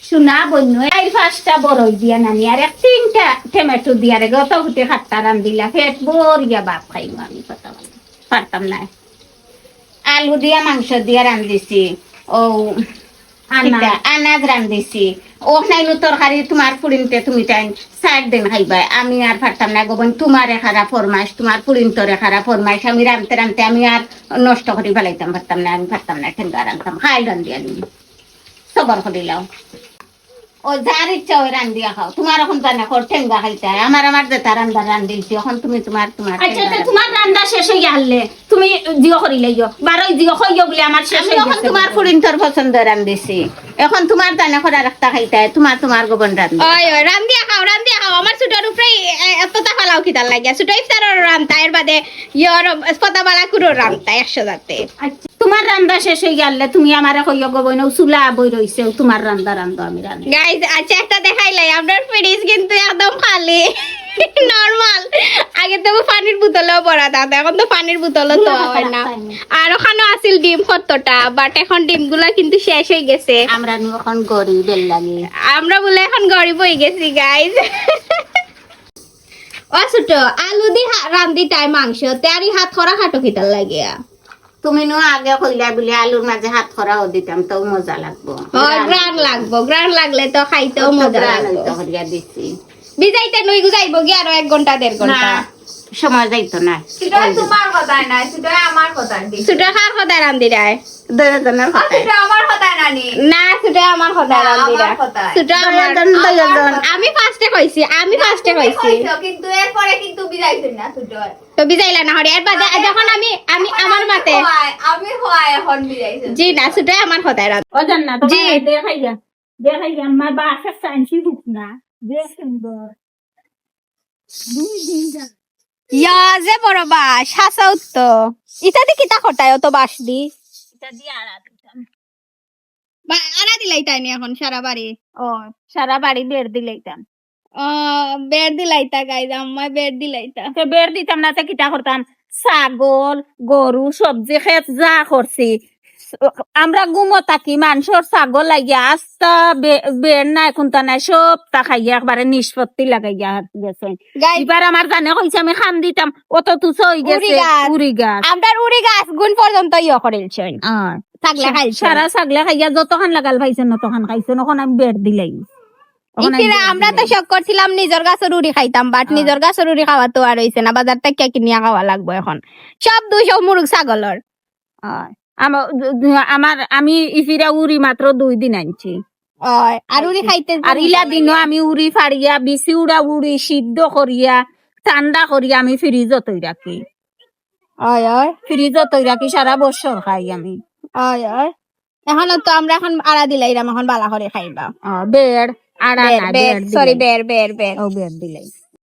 শোনা বন্য এই 5টা বড়ই দিয়া নানি আর 3টা টমেটো দিয়া রে গত হতে খাট্টা রান দিলা পেট ভরিয়া বাপ খাইম আমি কথা বলি পারতাম না আলু দিয়া মাংস দিয়া রান দিছি ও আনাজ রান দিছি ও নাইলো তরকারি তোমার পুরিনতে তুমি টাইম 4 দিন খাইবা আমি আর পারতাম না গোবন তোমার খারা ফরমাইশ তোমার পুরিন তরে খারা ফরমাইশ আমি রানতে রানতে আমি আর নষ্ট করে ফেলাইতাম পারতাম না আমি পারতাম না ঠেঙ্গা রানতাম খাই রান দিয়া দিই সবার করে দিলাম ও যার ইচ্ছা ওই রান দিয়া খাও তোমার এখন জানা কর ঠেঙ্গা খাইতে আমার যেটা রান্না রান দিয়েছি এখন তুমি তোমার আচ্ছা তোমার রান্না শেষ হয়ে গেলে তুমি জিও করিলে বারোই জিও হইও বলে আমার শেষ হয়ে এখন তোমার পুরিন তোর পছন্দ রান দিছি এখন তোমার জানা করা রাখতা খাইতে তোমার গোবন রান ওই রান দিয়া খাও আমার ছোটর উপরে এত টাকা লাও কিতার লাগিয়া ছোট ইফতারের রান্তা এর বাদে ইয়র পতাবালা কুরো রান্তা 100 জাতে আচ্ছা তোমার রান্না শেষ হয়ে গেলে তুমি আমারে কইও গো বইন চুলা বই রইছে তোমার রান্না আমি রান্না গাইস আচ্ছা একটা দেখাইলাই আপনার ফ্রিজ কিন্তু একদম খালি নরমাল আগে তো পানির বোতলও ভরা থাকতো এখন তো পানির বোতলও তো হয় না আর ওখানে আছিল ডিম 70টা বাট এখন ডিমগুলা কিন্তু শেষ হয়ে গেছে আমরা এখন গরিবের লাগে আমরা বলে এখন গরিব হয়ে গেছি গাইস ও ছোট আলু দি রান্দি টাই মাংস তারি হাত খরা খাটো কিতার লাগিয়া তুমি নো আগে কইলা বলে আলুর মাঝে হাত খরাও দিতাম তো মজা লাগবো গ্রান লাগলে তো খাইতেও মজা লাগবে হরিয়া দিছি বিজাইতে নই গুজাইবো কি আরো 1 ঘন্টা 1.5 ঘন্টা সময় যাইতো না সেটা তোমার কথা না সেটা আমার কথা দি ছোট খার কথা রান্দি রায় দুজনের কথা সেটা আমার কথা নানি না ছোট আমার কথা রান্দি রায় ছোট আমার আমি ফার্স্টে কইছি কিন্তু এরপরে কিন্তু বিজাইছেন না ছোট তো বিজাইলা না হরি এরপর যখন আমি আমার মাতে আমি হয় এখন বিজাইছেন জি না ছোট আমার কথা রান্দি ও জান্নাত জি। দেখাইয়া আমার বাসা সাইন্সি হুক না বেশ সুন্দর 2 দিন যা ইয়া যে বড় বাস হাসাও তো ইতাতে কিতা খটায় তো বাস দি এটা দিয়ে আড়া দিতাম আরা দিলাই তাই নি এখন সারা বাড়ি ও সারা বাড়ি বের দিলাইতাম বের দিলাইতা গাইজ আম্মা বের দিলাইতা তো বের দিতাম না তো কিটা করতাম ছাগল গরু সবজি খেত যা করছি আমরা গুমো থাকি মানুষের ছাগল লাগিয়া আস্তা বের নাই কোনটা নাই সব তা খাইয়া একবারে নিষ্পত্তি লাগাইয়া গেছে এবার আমার জানে কইছে আমি খান দিতাম অত তুছ হয়ে গেছে উড়ি গাছ আমরার উড়ি গাছ গুণ পর্যন্ত ইয়ে করেলছেন ছাগলা খাইছে সারা ছাগলা খাইয়া যতখান লাগাল পাইছেন ততখান খাইছেন ওখানে আমি বের দিলাই ইতিরা আমরা তো শখ করছিলাম নিজের গাছের উড়ি খাইতাম বাট নিজের গাছের উড়ি খাওয়া তো আর হইছে না বাজার থেকে কিনিয়া খাওয়া লাগবে এখন সব 200 মুরগ ছাগলের আমি ইফিরা উড়ি মাত্র 2 দিন আনছি আর উড়ি খাইতে আর ইলা দিনও আমি উড়ি ফাড়িয়া বিচি উড়া উড়ি সিদ্ধ করিয়া ঠান্ডা করিয়া আমি ফ্রিজত তৈ রাখি ফ্রিজত তৈ রাখি সারা বছর খাই আমি এখন তো আমরা এখন আড়া দিলাইরাম এখন বালা করে খাইবা বেড় আড়া না সরি বের ও বেড় দিলাই